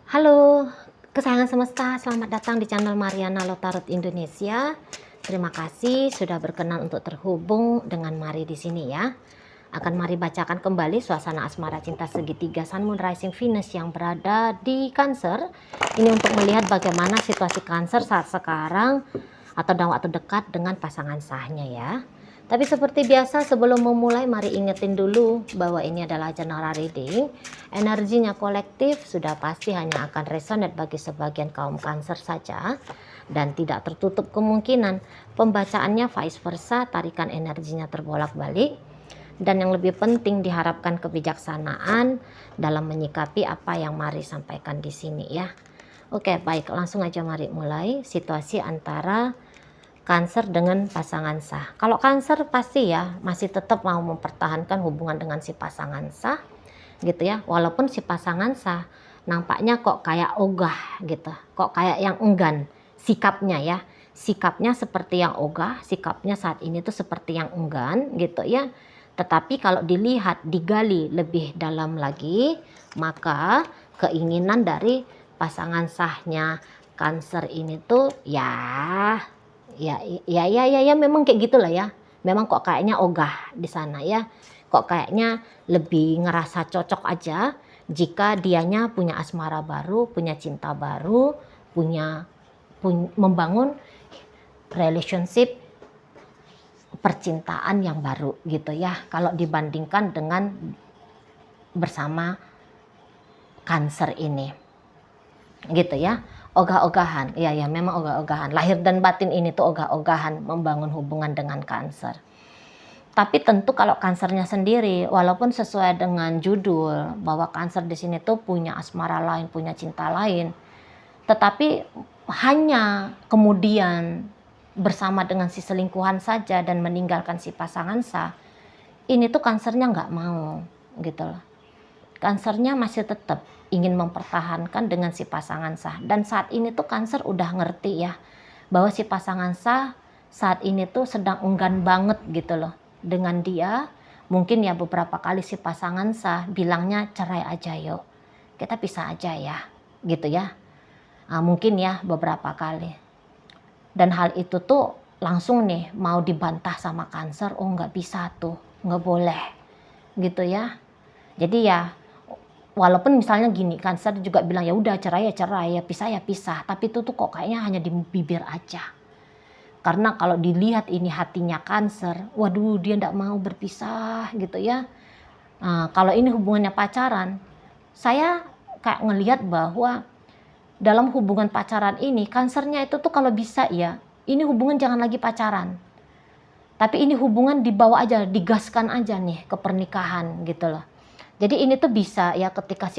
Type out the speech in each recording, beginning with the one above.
Halo, kesayangan semesta, selamat datang di channel Mariana Lotarot Indonesia. Terima kasih sudah berkenan untuk terhubung dengan Mari di sini ya. Akan Mari bacakan kembali suasana asmara cinta segitiga Sun Moon Rising Venus yang berada di Cancer. Ini untuk melihat bagaimana situasi Cancer saat sekarang atau dalam waktu dekat dengan pasangan sahnya ya. Tapi seperti biasa sebelum memulai mari ingetin dulu bahwa ini adalah general reading. Energinya kolektif sudah pasti hanya akan resonate bagi sebagian kaum Cancer saja. Dan tidak tertutup kemungkinan pembacaannya vice versa, tarikan energinya terbolak-balik. Dan yang lebih penting diharapkan kebijaksanaan dalam menyikapi apa yang mari sampaikan di sini ya. Oke baik, langsung aja mari mulai situasi antara Cancer dengan pasangan sah. Kalau Cancer pasti ya masih tetap mau mempertahankan hubungan dengan si pasangan sah gitu ya. Walaupun si pasangan sah nampaknya kok kayak ogah gitu. Kok kayak yang enggan sikapnya ya. Sikapnya seperti yang ogah, sikapnya saat ini tuh seperti yang enggan gitu ya. Tetapi kalau dilihat, digali lebih dalam lagi, maka keinginan dari pasangan sahnya Cancer ini tuh ya memang kayak gitulah ya. Memang kok kayaknya ogah di sana ya. Kok kayaknya lebih ngerasa cocok aja jika dianya punya asmara baru, punya cinta baru, membangun relationship percintaan yang baru gitu ya. Kalau dibandingkan dengan bersama Cancer ini. Gitu ya. Ogah-ogahan, iya ya memang ogah-ogahan. Lahir dan batin ini tuh ogah-ogahan membangun hubungan dengan Cancer. Tapi tentu kalau Cancernya sendiri, walaupun sesuai dengan judul bahwa Cancer di sini tuh punya asmara lain, punya cinta lain, tetapi hanya kemudian bersama dengan si selingkuhan saja dan meninggalkan si pasangan sah, ini tuh Cancernya nggak mau gitu loh. Cancernya masih tetap ingin mempertahankan dengan si pasangan sah. Dan saat ini tuh Cancer udah ngerti ya bahwa si pasangan sah saat ini tuh sedang enggan banget gitu loh dengan dia. Mungkin ya beberapa kali si pasangan sah bilangnya cerai aja yuk, kita pisah aja ya gitu ya. Mungkin ya beberapa kali. Dan hal itu tuh langsung nih mau dibantah sama Cancer, oh nggak bisa tuh, nggak boleh gitu ya. Jadi ya walaupun misalnya gini, Cancer juga bilang ya udah cerai ya pisah, tapi itu tuh kok kayaknya hanya di bibir aja. Karena kalau dilihat ini hatinya Cancer, waduh dia nggak mau berpisah gitu ya. Kalau ini hubungannya pacaran, saya kayak ngelihat bahwa dalam hubungan pacaran ini Cancernya itu tuh kalau bisa ya, ini hubungan jangan lagi pacaran. Tapi ini hubungan dibawa aja, digaskan aja nih ke pernikahan gitu loh. Jadi ini tuh bisa ya ketika si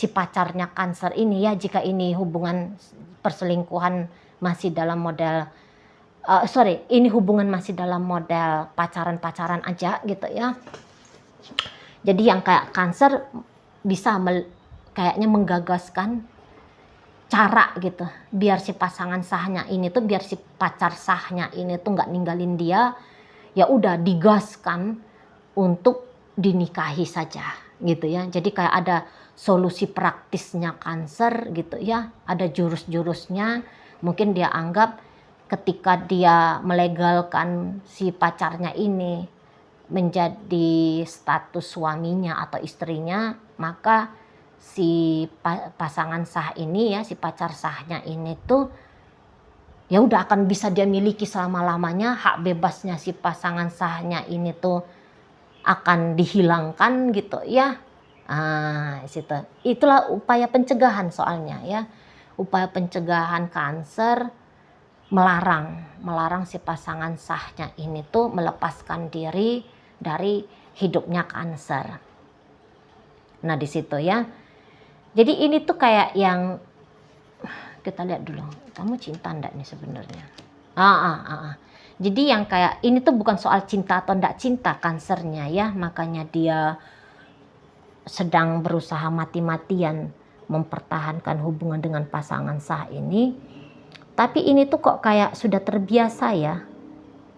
pacarnya Cancer ini ya, jika ini hubungan perselingkuhan masih dalam model, ini hubungan masih dalam model pacaran-pacaran aja gitu ya. Jadi yang kayak Cancer bisa kayaknya menggagaskan cara gitu, biar si pasangan sahnya ini tuh, biar si pacar sahnya ini tuh nggak ninggalin dia, ya udah digaskan untuk dinikahi saja gitu ya. Jadi kayak ada solusi praktisnya Cancer gitu ya, ada jurus-jurusnya. Mungkin dia anggap ketika dia melegalkan si pacarnya ini menjadi status suaminya atau istrinya, maka si pasangan sah ini ya, si pacar sahnya ini tuh ya udah akan bisa dia miliki selama-lamanya. Hak bebasnya si pasangan sahnya ini tuh akan dihilangkan gitu ya. Itulah upaya pencegahan soalnya ya. Upaya pencegahan Cancer melarang si pasangan sahnya ini tuh melepaskan diri dari hidupnya Cancer. Nah di situ ya. Jadi ini tuh kayak yang kita lihat dulu. Kamu cinta enggak nih sebenarnya? Jadi yang kayak ini tuh bukan soal cinta atau enggak cinta Cancernya ya, makanya dia sedang berusaha mati-matian mempertahankan hubungan dengan pasangan sah ini. Tapi ini tuh kok kayak sudah terbiasa ya,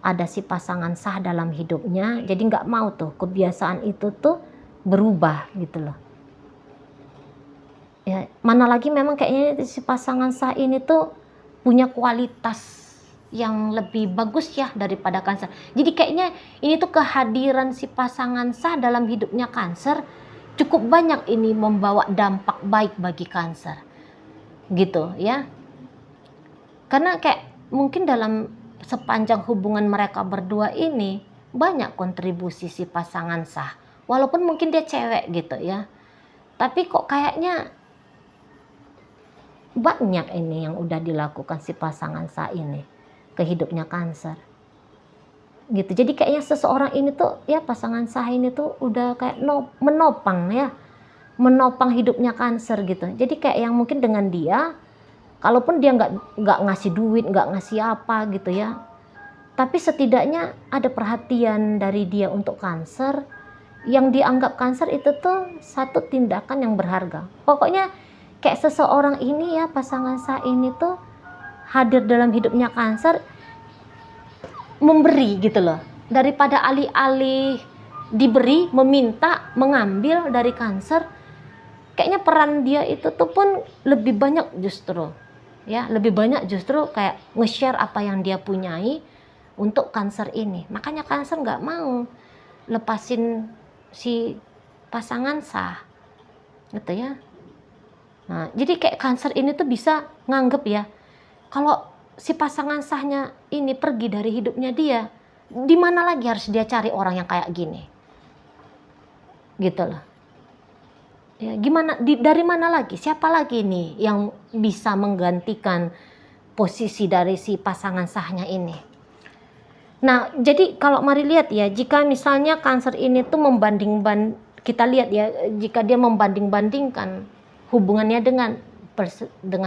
ada si pasangan sah dalam hidupnya, jadi nggak mau tuh kebiasaan itu tuh berubah gitu loh. Ya, mana lagi memang kayaknya si pasangan sah ini tuh punya kualitas yang lebih bagus ya daripada Cancer. Jadi kayaknya ini tuh kehadiran si pasangan sah dalam hidupnya Cancer cukup banyak ini membawa dampak baik bagi Cancer. Gitu ya. Karena kayak mungkin dalam sepanjang hubungan mereka berdua ini banyak kontribusi si pasangan sah. Walaupun mungkin dia cewek gitu ya. Tapi kok kayaknya banyak ini yang udah dilakukan si pasangan sah ini ke hidupnya Cancer. Gitu. Jadi kayaknya seseorang ini tuh ya pasangan sah ini tuh udah kayak menopang ya. Menopang hidupnya Cancer gitu. Jadi kayak yang mungkin dengan dia, kalaupun dia nggak ngasih duit, nggak ngasih apa gitu ya, tapi setidaknya ada perhatian dari dia untuk Cancer, yang dianggap Cancer itu tuh satu tindakan yang berharga. Pokoknya kayak seseorang ini ya, pasangan sah ini tuh hadir dalam hidupnya Cancer, memberi gitu loh, daripada alih-alih diberi, meminta, mengambil dari Cancer. Kayaknya peran dia itu tuh pun lebih banyak justru ya, lebih banyak justru kayak nge-share apa yang dia punyai untuk Cancer ini. Makanya Cancer nggak mau lepasin si pasangan sah gitu ya. Nah, jadi kayak Cancer ini tuh bisa nganggep ya, kalau si pasangan sahnya ini pergi dari hidupnya dia, di mana lagi harus dia cari orang yang kayak gini gitu loh. Ya, gimana dari mana lagi, siapa lagi nih yang bisa menggantikan posisi dari si pasangan sahnya ini. Nah, jadi kalau mari lihat ya, jika misalnya Cancer ini tuh kita lihat ya, jika dia membanding-bandingkan hubungannya dengan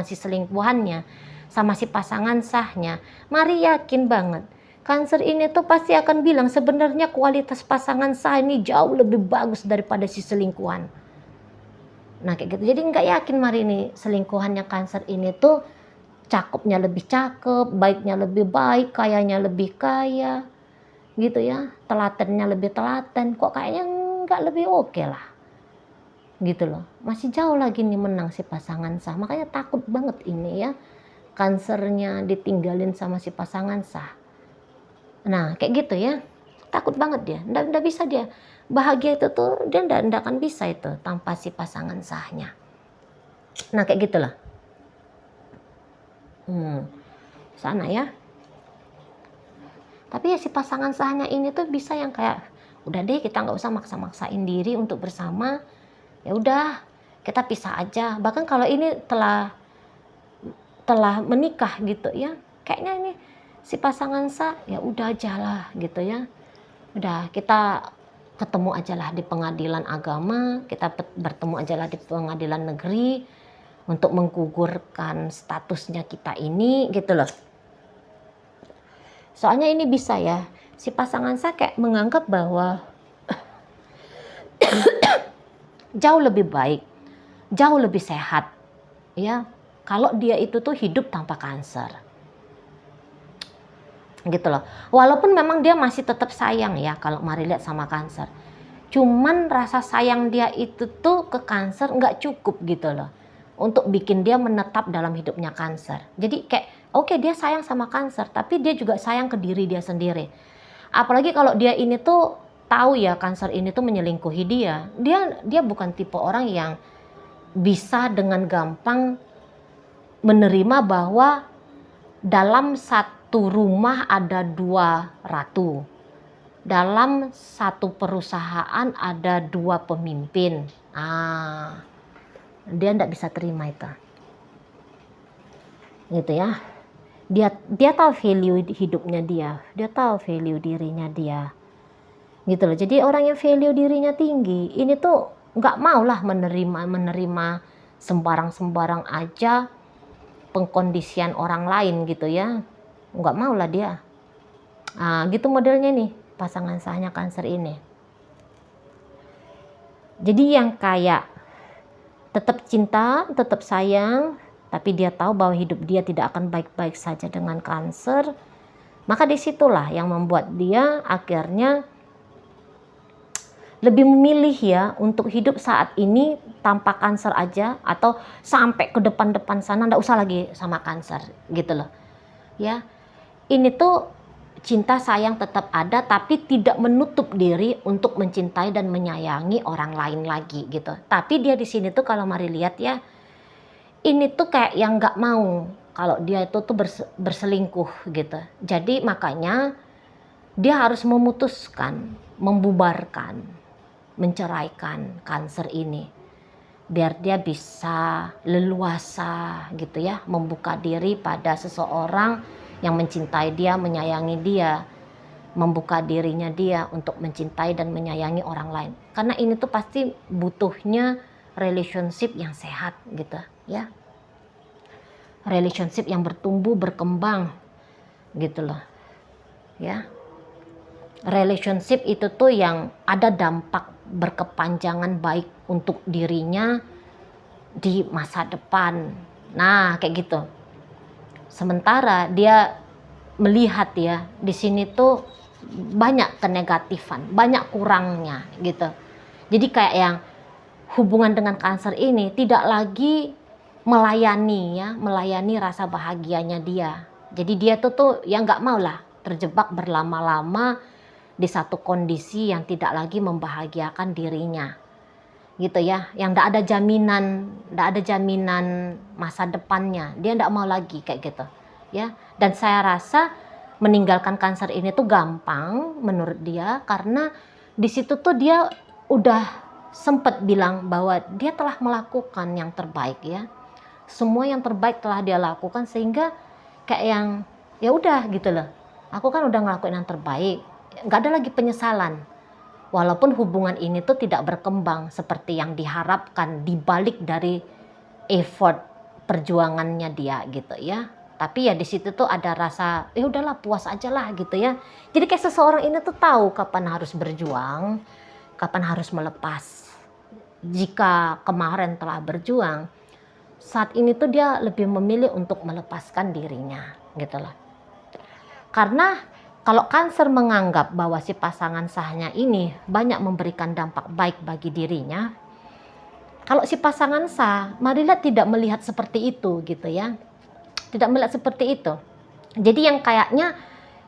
si selingkuhannya sama si pasangan sahnya, mari yakin banget Cancer ini tuh pasti akan bilang sebenarnya kualitas pasangan sah ini jauh lebih bagus daripada si selingkuhan. Nah kayak gitu, jadi nggak yakin mari ini selingkuhannya Cancer ini tuh cakepnya lebih cakep, baiknya lebih baik, kayanya lebih kaya gitu ya, telatennya lebih telaten, kok kayaknya nggak lebih oke lah gitu loh. Masih jauh lagi nih menang si pasangan sah. Makanya takut banget ini ya, Cancernya ditinggalin sama si pasangan sah. Nah kayak gitu ya, takut banget dia, nggak bisa dia bahagia itu tuh, dia nggak akan bisa itu tanpa si pasangan sahnya. Nah kayak gitulah. Sana ya. Tapi ya si pasangan sahnya ini tuh bisa yang kayak udah deh kita nggak usah maksa-maksain diri untuk bersama, ya udah kita pisah aja. Bahkan kalau ini telah menikah gitu ya, kayaknya ini si pasangan sah ya udah aja lah gitu ya, udah kita ketemu aja lah di pengadilan agama, kita bertemu aja lah di pengadilan negeri untuk menggugurkan statusnya kita ini gitu loh. Soalnya ini bisa ya, si pasangan sah kayak menganggap bahwa jauh lebih baik, jauh lebih sehat ya kalau dia itu tuh hidup tanpa Cancer gitu loh. Walaupun memang dia masih tetap sayang ya kalau mari lihat sama Cancer, cuman rasa sayang dia itu tuh ke Cancer nggak cukup gitu loh untuk bikin dia menetap dalam hidupnya Cancer. Jadi kayak oke, dia sayang sama Cancer, tapi dia juga sayang ke diri dia sendiri. Apalagi kalau dia ini tuh tahu ya Cancer ini tuh menyelingkuhi dia bukan tipe orang yang bisa dengan gampang menerima bahwa dalam satu rumah ada dua ratu, dalam satu perusahaan ada dua pemimpin. Dia tidak bisa terima itu gitu ya. Dia tahu value hidupnya dia tahu value dirinya dia gitu loh. Jadi orang yang value dirinya tinggi ini tuh nggak mau lah menerima sembarang aja pengkondisian orang lain gitu ya, nggak mau lah dia. Gitu modelnya nih pasangan sahnya Cancer ini. Jadi yang kayak tetap cinta, tetap sayang, tapi dia tahu bahwa hidup dia tidak akan baik-baik saja dengan Cancer, maka disitulah yang membuat dia akhirnya lebih memilih ya untuk hidup saat ini tanpa kanker aja, atau sampai ke depan-depan sana nggak usah lagi sama kanker gitu loh ya. Ini tuh cinta sayang tetap ada, tapi tidak menutup diri untuk mencintai dan menyayangi orang lain lagi gitu. Tapi dia di sini tuh kalau mari lihat ya, ini tuh kayak yang nggak mau kalau dia itu tuh berselingkuh gitu. Jadi makanya dia harus memutuskan, membubarkan, menceraikan kanker ini, biar dia bisa leluasa gitu ya, membuka diri pada seseorang yang mencintai dia, menyayangi dia, membuka dirinya dia untuk mencintai dan menyayangi orang lain. Karena ini tuh pasti butuhnya relationship yang sehat gitu ya, relationship yang bertumbuh berkembang gitu loh ya. Relationship itu tuh yang ada dampak berkepanjangan baik untuk dirinya di masa depan. Nah, kayak gitu. Sementara dia melihat ya, di sini tuh banyak kenegatifan, banyak kurangnya gitu. Jadi kayak yang hubungan dengan kanker ini tidak lagi melayani rasa bahagianya dia. Jadi dia tuh ya nggak mau lah terjebak berlama-lama di satu kondisi yang tidak lagi membahagiakan dirinya gitu ya, yang tidak ada jaminan masa depannya. Dia tidak mau lagi kayak gitu ya. Dan saya rasa meninggalkan kanker ini tuh gampang menurut dia, karena di situ tuh dia udah sempat bilang bahwa dia telah melakukan yang terbaik ya, semua yang terbaik telah dia lakukan, sehingga kayak yang ya udah gitu loh, aku kan udah ngelakuin yang terbaik, nggak ada lagi penyesalan. Walaupun hubungan ini tuh tidak berkembang seperti yang diharapkan di balik dari effort perjuangannya dia gitu ya. Tapi ya di situ tuh ada rasa ya udahlah, puas aja lah gitu ya. Jadi kayak seseorang ini tuh tahu kapan harus berjuang, kapan harus melepas. Jika kemarin telah berjuang, saat ini tuh dia lebih memilih untuk melepaskan dirinya gitu loh. Karena kalau kanker menganggap bahwa si pasangan sahnya ini banyak memberikan dampak baik bagi dirinya, kalau si pasangan sah, marilah tidak melihat seperti itu gitu ya. Tidak melihat seperti itu. Jadi yang kayaknya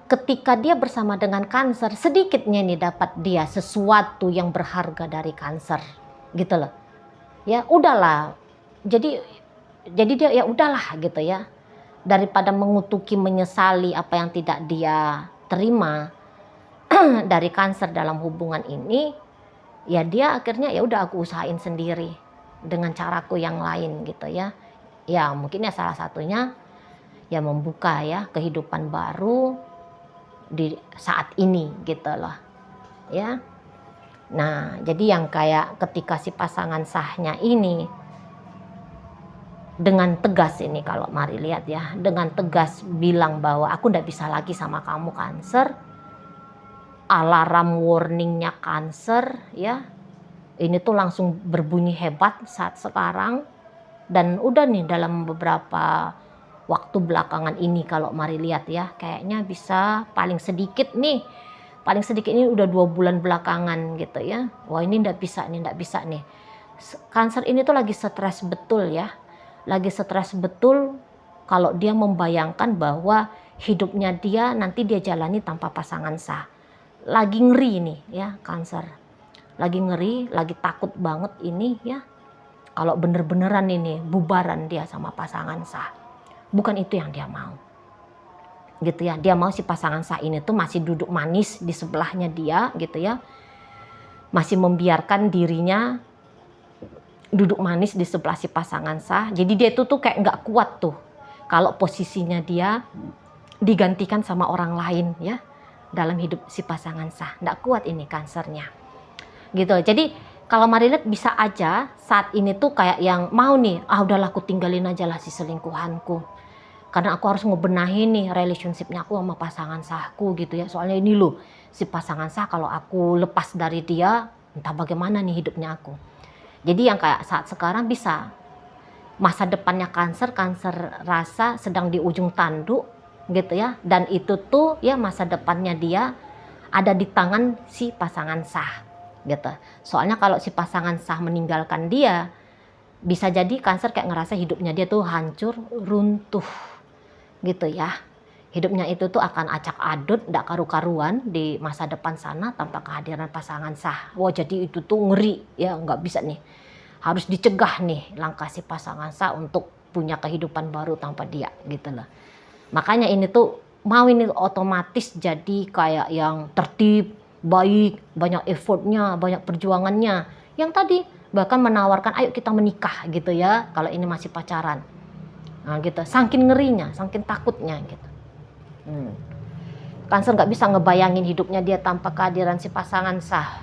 ketika dia bersama dengan kanker, sedikitnya nih dapat dia sesuatu yang berharga dari kanker gitu loh. Ya udahlah. Jadi dia ya udahlah gitu ya. Daripada mengutuki, menyesali apa yang tidak dia terima dari kanker dalam hubungan ini, ya dia akhirnya ya udah, aku usahain sendiri dengan caraku yang lain gitu ya. Ya mungkin ya salah satunya ya membuka ya kehidupan baru di saat ini gitu loh ya. Nah, jadi yang kayak ketika si pasangan sahnya ini dengan tegas ini, kalau mari lihat ya, dengan tegas bilang bahwa aku ndak bisa lagi sama kamu kanker, alarm warningnya kanker ya, ini tuh langsung berbunyi hebat saat sekarang. Dan udah nih dalam beberapa waktu belakangan ini kalau mari lihat ya, kayaknya bisa paling sedikit ini udah 2 bulan belakangan gitu ya. Wah ini ndak bisa nih. Kanker ini tuh lagi stres betul ya. Lagi stres betul kalau dia membayangkan bahwa hidupnya dia nanti dia jalani tanpa pasangan sah. Lagi ngeri nih ya kanker. Lagi ngeri, lagi takut banget ini ya. Kalau bener-beneran ini bubaran dia sama pasangan sah. Bukan itu yang dia mau. Gitu ya. Dia mau si pasangan sah ini tuh masih duduk manis di sebelahnya dia gitu ya. Masih membiarkan dirinya duduk manis di sebelah si pasangan sah. Jadi dia itu tuh kayak nggak kuat tuh kalau posisinya dia digantikan sama orang lain ya dalam hidup si pasangan sah. Nggak kuat ini kansernya gitu. Jadi kalau mari lihat bisa aja saat ini tuh kayak yang mau nih, udahlah aku tinggalin aja lah si selingkuhanku, karena aku harus ngebenahin nih relationshipnya aku sama pasangan sahku gitu ya. Soalnya ini loh si pasangan sah, kalau aku lepas dari dia entah bagaimana nih hidupnya aku. Jadi yang kayak saat sekarang bisa masa depannya kanker rasa sedang di ujung tanduk gitu ya. Dan itu tuh ya masa depannya dia ada di tangan si pasangan sah gitu. Soalnya kalau si pasangan sah meninggalkan dia, bisa jadi Cancer kayak ngerasa hidupnya dia tuh hancur, runtuh gitu ya. Hidupnya itu tuh akan acak adut, nggak karu-karuan di masa depan sana tanpa kehadiran pasangan sah. Wah, jadi itu tuh ngeri ya, nggak bisa nih. Harus dicegah nih langkah si pasangan sah untuk punya kehidupan baru tanpa dia gitu loh. Makanya ini tuh mau ini otomatis jadi kayak yang tertib, baik, banyak effortnya, banyak perjuangannya. Yang tadi bahkan menawarkan ayo kita menikah gitu ya kalau ini masih pacaran. Nah gitu, saking ngerinya, saking takutnya gitu. Cancer nggak bisa ngebayangin hidupnya dia tanpa kehadiran si pasangan sah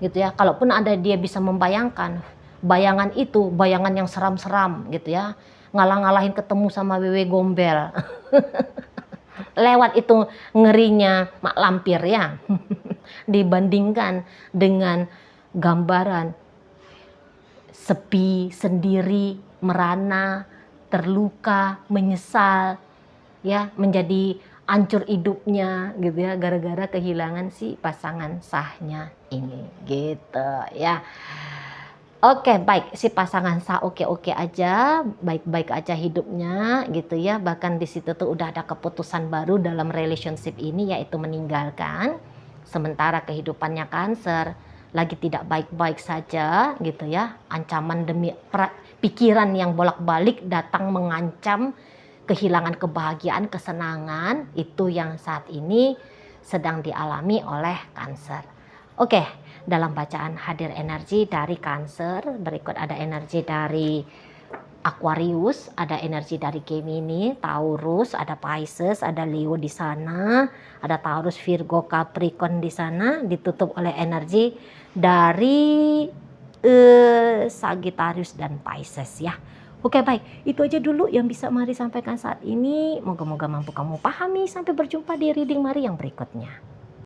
gitu ya. Kalaupun ada dia bisa membayangkan, bayangan itu bayangan yang seram-seram gitu ya, ngalah-ngalahin ketemu sama wewe gombel. Lewat itu ngerinya mak lampir ya. Dibandingkan dengan gambaran sepi, sendiri, merana, terluka, menyesal, ya, menjadi hancur hidupnya gitu ya gara-gara kehilangan si pasangan sahnya ini gitu ya. Oke, baik, si pasangan sah oke-oke aja, baik-baik aja hidupnya gitu ya. Bahkan di situ tuh udah ada keputusan baru dalam relationship ini yaitu meninggalkan. Sementara kehidupannya Cancer lagi tidak baik-baik saja gitu ya. Ancaman demi pikiran yang bolak-balik datang mengancam kehilangan kebahagiaan, kesenangan itu yang saat ini sedang dialami oleh Cancer. Oke, dalam bacaan hadir energi dari Cancer, berikut ada energi dari Aquarius, ada energi dari Gemini, Taurus, ada Pisces, ada Leo di sana, ada Taurus, Virgo, Capricorn di sana, ditutup oleh energi dari Sagittarius dan Pisces ya. Oke, baik, itu aja dulu yang bisa Mari sampaikan saat ini. Moga-moga mampu kamu pahami. Sampai berjumpa di reading Mari yang berikutnya.